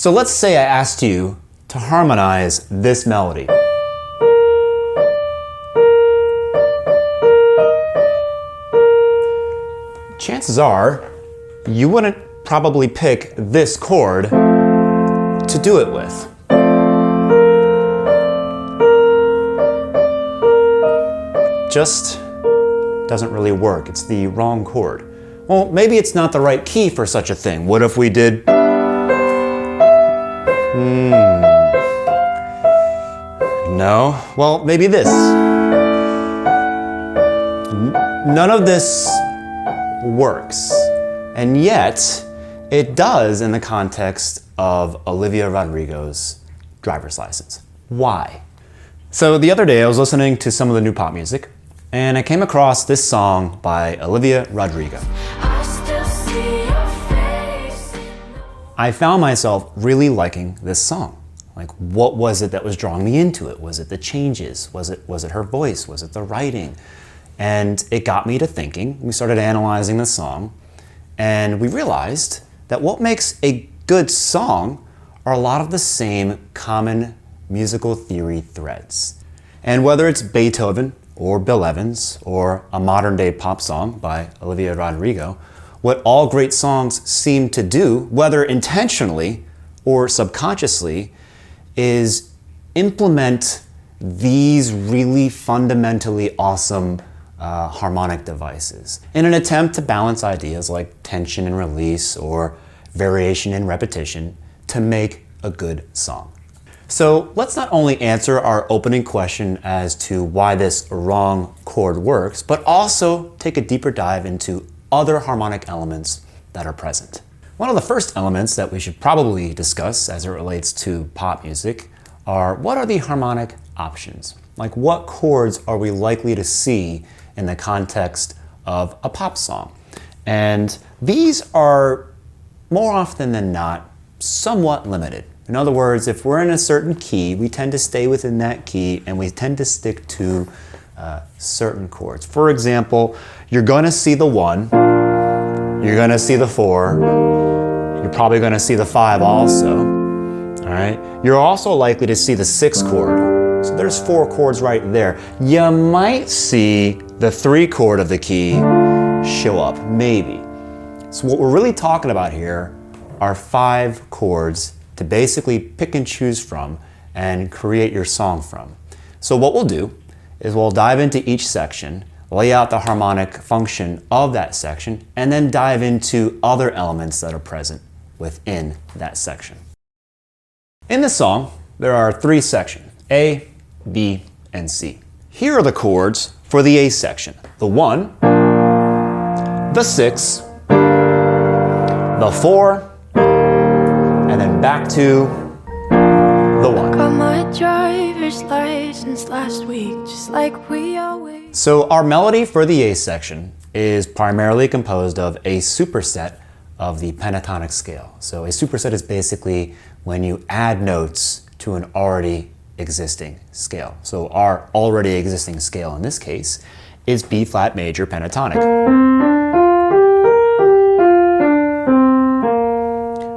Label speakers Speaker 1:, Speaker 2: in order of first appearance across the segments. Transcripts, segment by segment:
Speaker 1: So let's say I asked you to harmonize this melody. Chances are you wouldn't probably pick this chord to do it with. Just doesn't really work. It's the wrong chord. Well, maybe it's not the right key for such a thing. What if we did... No? Well, maybe this. None of this works. And yet, it does in the context of Olivia Rodrigo's driver's license. Why? So the other day I was listening to some of the new pop music, and I came across this song by Olivia Rodrigo. I found myself really liking this song. Like, what was it that was drawing me into it? Was it the changes? Was it her voice? Was it the writing? And it got me to thinking. We started analyzing the song, and we realized that what makes a good song are a lot of the same common musical theory threads. And whether it's Beethoven or Bill Evans or a modern day pop song by Olivia Rodrigo, what all great songs seem to do, whether intentionally or subconsciously, is implement these really fundamentally awesome harmonic devices in an attempt to balance ideas like tension and release or variation and repetition to make a good song. So let's not only answer our opening question as to why this wrong chord works, but also take a deeper dive into other harmonic elements that are present. One of the first elements that we should probably discuss as it relates to pop music are, what are the harmonic options? Like, what chords are we likely to see in the context of a pop song? And these are, more often than not, somewhat limited. In other words, if we're in a certain key, we tend to stay within that key and we tend to stick to certain chords. For example, you're going to see the 1, you're going to see the 4, you're probably going to see the 5 also. All right? You're also likely to see the 6 chord. So there's 4 chords right there. You might see the 3 chord of the key show up, maybe. So what we're really talking about here are 5 chords to basically pick and choose from and create your song from. So what we'll do is we'll dive into each section, lay out the harmonic function of that section, and then dive into other elements that are present within that section. In this song, there are 3 sections, A, B, and C. Here are the chords for the A section. The 1, the 6, the 4, and then back to the 1.
Speaker 2: Got my driver's license last week, just like we always.
Speaker 1: So our melody for the A section is primarily composed of a superset of the pentatonic scale. So a superset is basically when you add notes to an already existing scale. So our already existing scale in this case is B flat major pentatonic,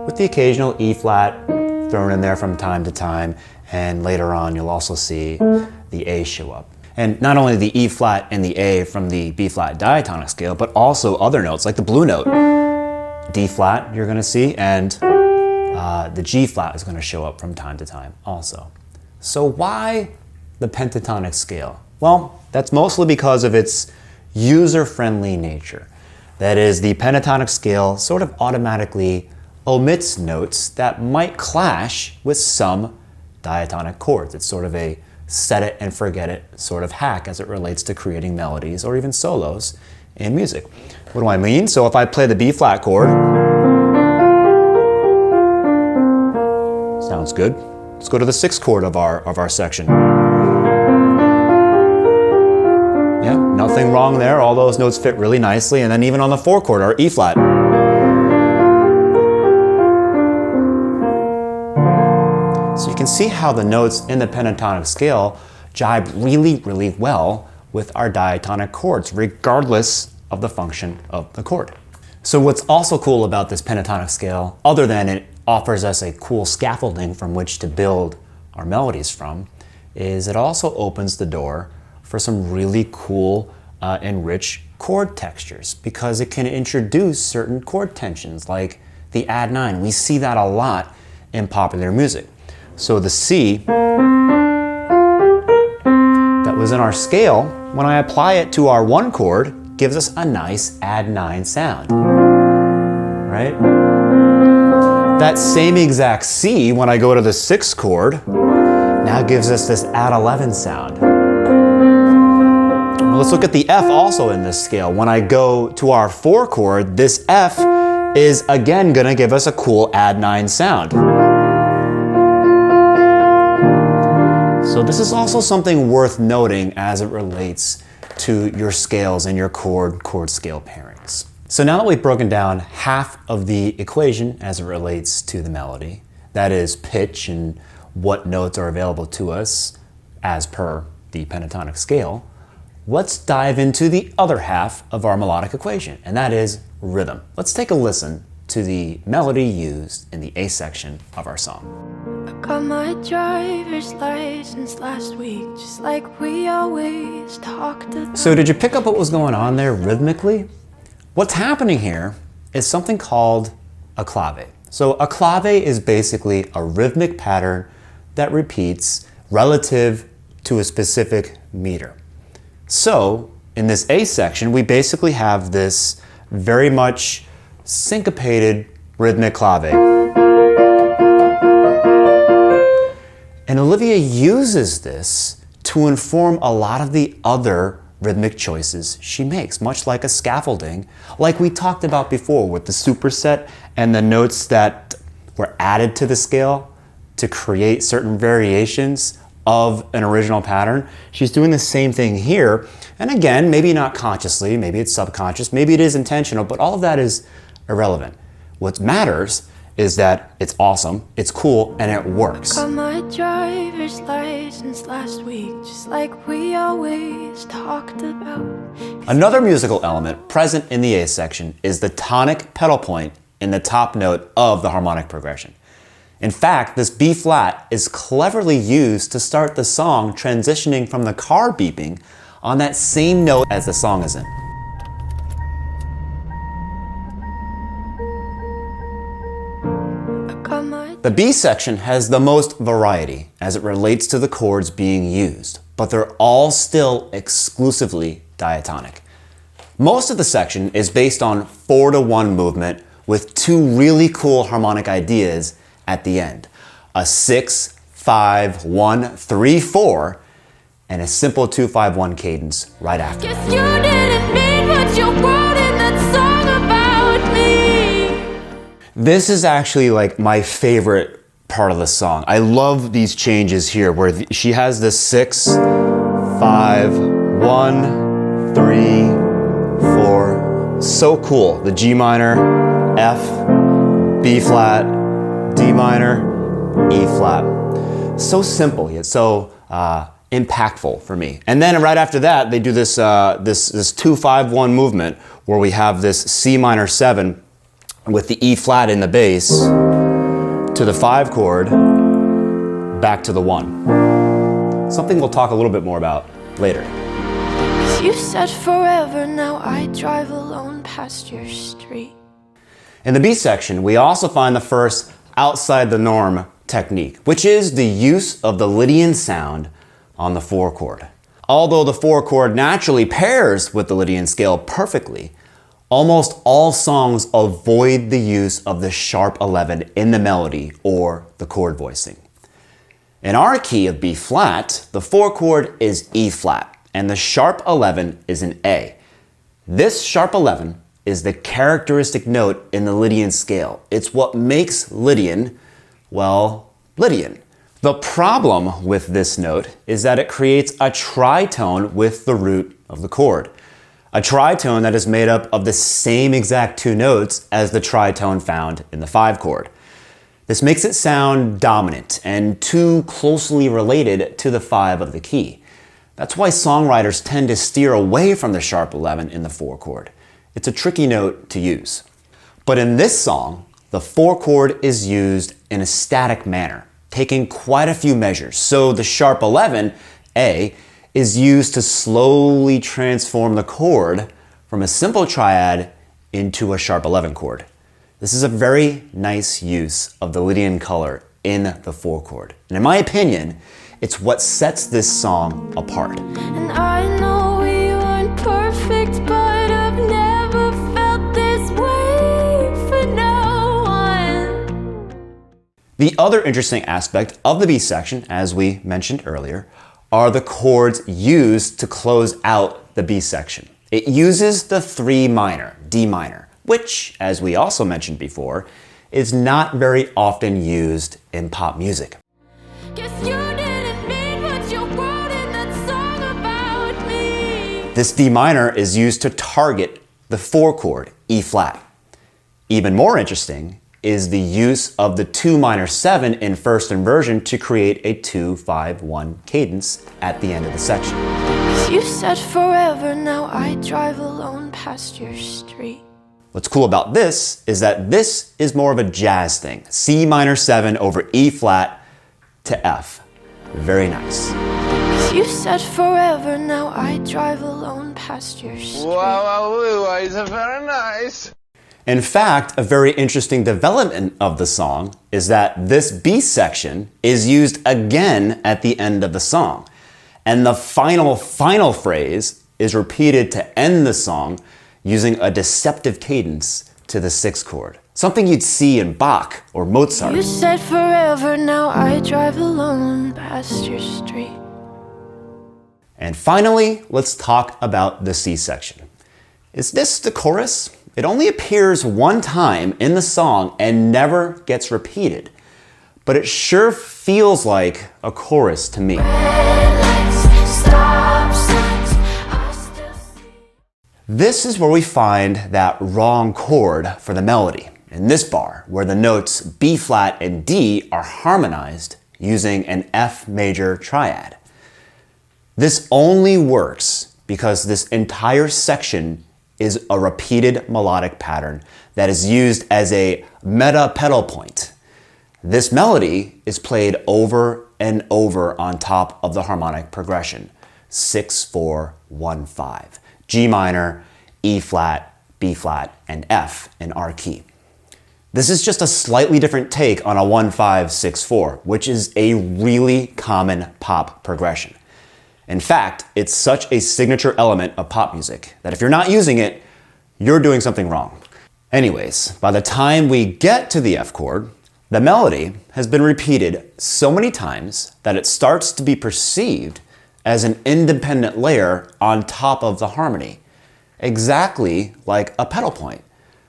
Speaker 1: with the occasional E flat thrown in there from time to time, and later on you'll also see the A show up. And not only the E flat and the A from the B flat diatonic scale, but also other notes like the blue note. D flat you're going to see, and the G flat is going to show up from time to time also. So why the pentatonic scale? Well, that's mostly because of its user-friendly nature. That is, the pentatonic scale sort of automatically omits notes that might clash with some diatonic chords. It's sort of a set it and forget it sort of hack as it relates to creating melodies or even solos in music. What do I mean? So if I play the B flat chord, sounds good. Let's go to the 6th chord of our section. Yeah, nothing wrong there. All those notes fit really nicely. And then even on the 4 chord, our E flat. So you can see how the notes in the pentatonic scale jibe really, really well with our diatonic chords, regardless of the function of the chord. So what's also cool about this pentatonic scale, other than it offers us a cool scaffolding from which to build our melodies from, is it also opens the door for some really cool and rich chord textures, because it can introduce certain chord tensions like the add 9. We see that a lot in popular music. So the C that was in our scale, when I apply it to our 1 chord, gives us a nice add 9 sound, right? That same exact C, when I go to the 6th chord, now gives us this add 11 sound. Let's look at the F also in this scale. When I go to our 4 chord, this F is again gonna give us a cool add 9 sound. So this is also something worth noting as it relates to your scales and your chord scale pairings. So now that we've broken down half of the equation as it relates to the melody, that is pitch and what notes are available to us as per the pentatonic scale, let's dive into the other half of our melodic equation, and that is rhythm. Let's take a listen to the melody used in the A section of our song.
Speaker 2: I got my driver's license last week, just like we always talked about.
Speaker 1: So did you pick up what was going on there rhythmically? What's happening here is something called a clave. So a clave is basically a rhythmic pattern that repeats relative to a specific meter. So in this A section, we basically have this very much syncopated rhythmic clave. And Olivia uses this to inform a lot of the other rhythmic choices she makes, much like a scaffolding, like we talked about before with the superset and the notes that were added to the scale to create certain variations of an original pattern. She's doing the same thing here. And again, maybe not consciously, maybe it's subconscious, maybe it is intentional, but all of that is irrelevant. What matters is that it's awesome, it's cool, and it works.
Speaker 2: Got my driver's license last week, just like we always talked about.
Speaker 1: Another musical element present in the A section is the tonic pedal point in the top note of the harmonic progression. In fact, this B flat is cleverly used to start the song transitioning from the car beeping on that same note as the song is in. The B section has the most variety as it relates to the chords being used, but they're all still exclusively diatonic. Most of the section is based on 4-to-1 movement with 2 really cool harmonic ideas at the end. A 6-5-1-3-4 and a simple 2-5-1 cadence right after.
Speaker 2: Guess you didn't mean what you wrote in that song about me.
Speaker 1: This is actually like my favorite part of the song. I love these changes here where she has this 6-5-1-3-4. So cool. The G minor, F, B flat, D minor, E flat. So simple yet so impactful for me. And then right after that, they do this 2-5-1 movement where we have this C minor 7 with the E flat in the bass to the 5 chord back to the 1. Something we'll talk a little bit more about later.
Speaker 2: 'Cause you said forever, now I drive alone past your street.
Speaker 1: In the B section, we also find the first outside the norm technique, which is the use of the Lydian sound on the 4 chord. Although the 4 chord naturally pairs with the Lydian scale perfectly, almost all songs avoid the use of the sharp 11 in the melody or the chord voicing. In our key of B flat, the 4 chord is E flat, and the sharp 11 is an A. This sharp 11 is the characteristic note in the Lydian scale. It's what makes Lydian, well, Lydian. The problem with this note is that it creates a tritone with the root of the chord. A tritone that is made up of the same exact 2 notes as the tritone found in the 5 chord. This makes it sound dominant and too closely related to the 5 of the key. That's why songwriters tend to steer away from the sharp 11 in the 4 chord. It's a tricky note to use. But in this song, the 4 chord is used in a static manner, taking quite a few measures. So the sharp 11, A, is used to slowly transform the chord from a simple triad into a sharp 11 chord. This is a very nice use of the Lydian color in the 4 chord. And in my opinion, it's what sets this song apart.
Speaker 2: And I know we weren't perfect, but I've never felt this way for no one.
Speaker 1: The other interesting aspect of the B section, as we mentioned earlier, are the chords used to close out the B section. It uses the 3 minor, D minor, which, as we also mentioned before, is not very often used in pop music.
Speaker 2: Guess you didn't mean what you wrote in that song about me.
Speaker 1: This D minor is used to target the 4 chord, E flat. Even more interesting is the use of the 2 minor 7 in first inversion to create a 2-5-1 cadence at the end of the section.
Speaker 2: You said forever, now I drive alone past your street.
Speaker 1: What's cool about this is that this is more of a jazz thing. C minor 7 over E flat to F. Very nice.
Speaker 2: You said forever, now I drive alone past your street.
Speaker 3: Wow, it's very nice.
Speaker 1: In fact, a very interesting development of the song is that this B section is used again at the end of the song. And the final phrase is repeated to end the song using a deceptive cadence to the 6 chord. Something you'd see in Bach or Mozart.
Speaker 2: You said forever, now I drive alone past your street.
Speaker 1: And finally, let's talk about the C section. Is this the chorus? It only appears one time in the song and never gets repeated. But it sure feels like a chorus to me. This is where we find that wrong chord for the melody, in this bar, where the notes B flat and D are harmonized using an F major triad. This only works because this entire section is a repeated melodic pattern that is used as a meta pedal point. This melody is played over and over on top of the harmonic progression, 6-4-1-5, G minor, E flat, B flat, and F in R key. This is just a slightly different take on a 1-5-6-4, which is a really common pop progression. In fact, it's such a signature element of pop music that if you're not using it, you're doing something wrong. Anyways, by the time we get to the F chord, the melody has been repeated so many times that it starts to be perceived as an independent layer on top of the harmony, exactly like a pedal point.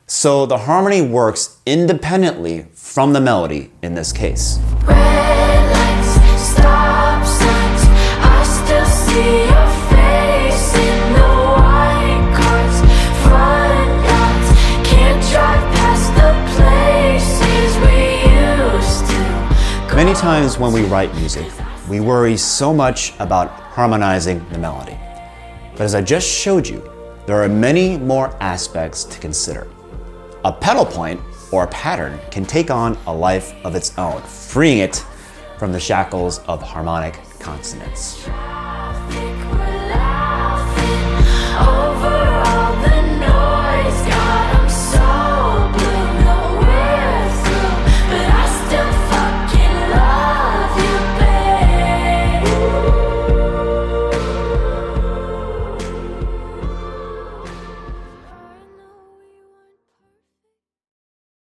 Speaker 1: So the harmony works independently from the melody in this case.
Speaker 2: Red lights, stop signs, I still see your face in the white cars, front yards, can't drive past the places we used to go.
Speaker 1: Many times when we write music, we worry so much about harmonizing the melody. But as I just showed you, there are many more aspects to consider. A pedal point or a pattern can take on a life of its own, freeing it from the shackles of harmonic consonants.